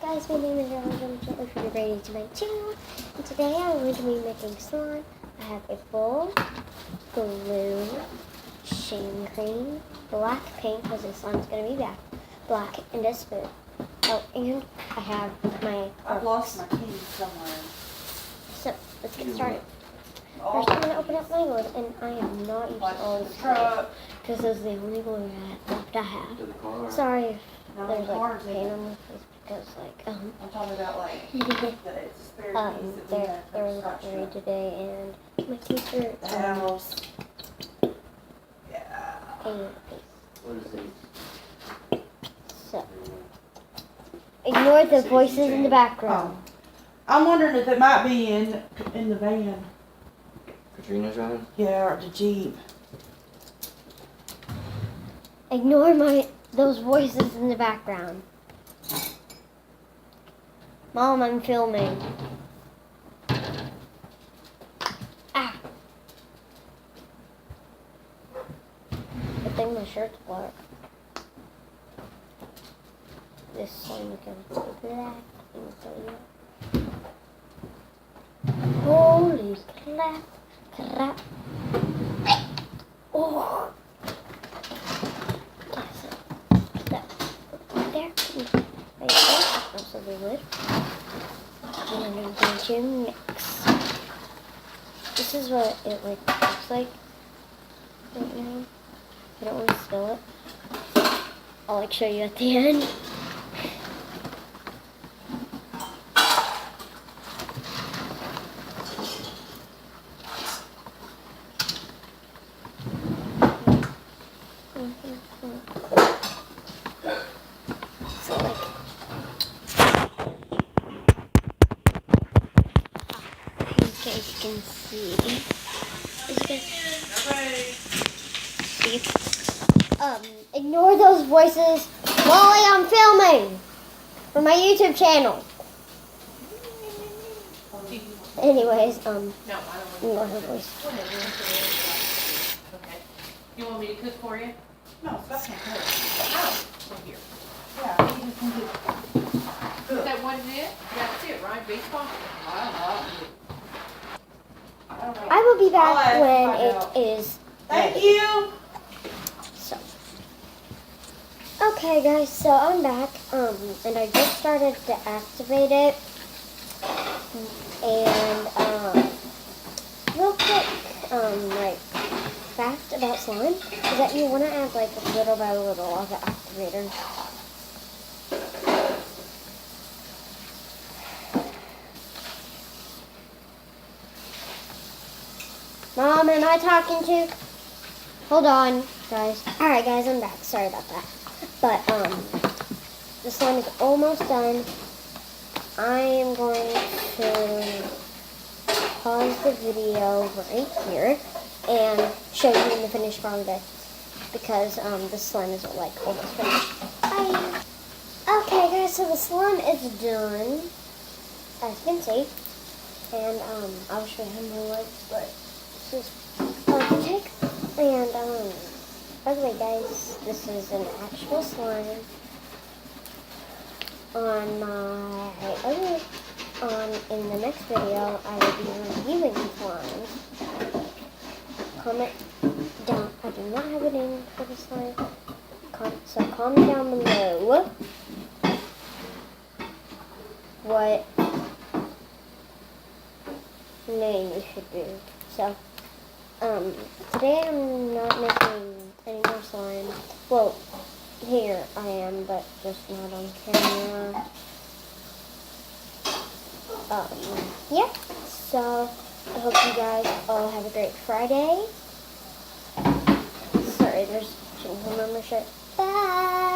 guys, my name is Ellen. I'm so ready to my channel. And today I'm going to be making slime. I have a bowl, glue, shaving cream, black paint because the slime's going to be black, and a spoon. Oh, and I have my I've lost my keys somewhere. So, let's get started. First, I'm going to open up my wood, and I am not using all this truck. because this is the only glue left I have. Sorry if there's like paint on my face because I'm talking about like that it's a spare piece there was a battery today, and my teacher the house. Yeah. What is it? So ignore the voices in the background. I'm wondering if it might be in the van. Katrina's driving? Yeah, or the Jeep. Ignore those voices in the background. Mom, I'm filming. Ah. Good thing my shirt's black. This slime is gonna be black. Holy crap. Oh. There. Right there. Also the wood. And I'm going to mix. This is what it looks like right now. I don't want to spill it. I'll show you at the end. Okay, as you can see, ignore those voices while I am filming for my YouTube channel. Anyways, ignore her voice. Okay. You want me to cook for you? No, that's not good. Oh, well, here. Yeah, you just need to Is that what it is? That's it, right? Baseball? I will be back I'll when ask it is Thank ready. you. So, okay guys, so I'm back, and I just started to activate it, and, real quick, like, fact about slime, is that you want to add, like, little by little of the activator. Mom, am I talking to? Hold on, guys. Alright, guys, I'm back. Sorry about that. But, the slime is almost done. I am going to pause the video right here and show you the finished product because, the slime is, like, almost finished. Bye! Okay, guys, so the slime is done, as you can see. And, I'll show you how many words, but this is architect. And, by the way, guys, this is an actual slime on my other, in the next video, I will be reviewing slimes. Comment down, I do not have a name for the slime, so comment down below what name you should do. So, today I'm not making any more slime. Well, here I am, but just not on camera. Yeah. So, I hope you guys all have a great Friday. Sorry, there's changing membership. Bye!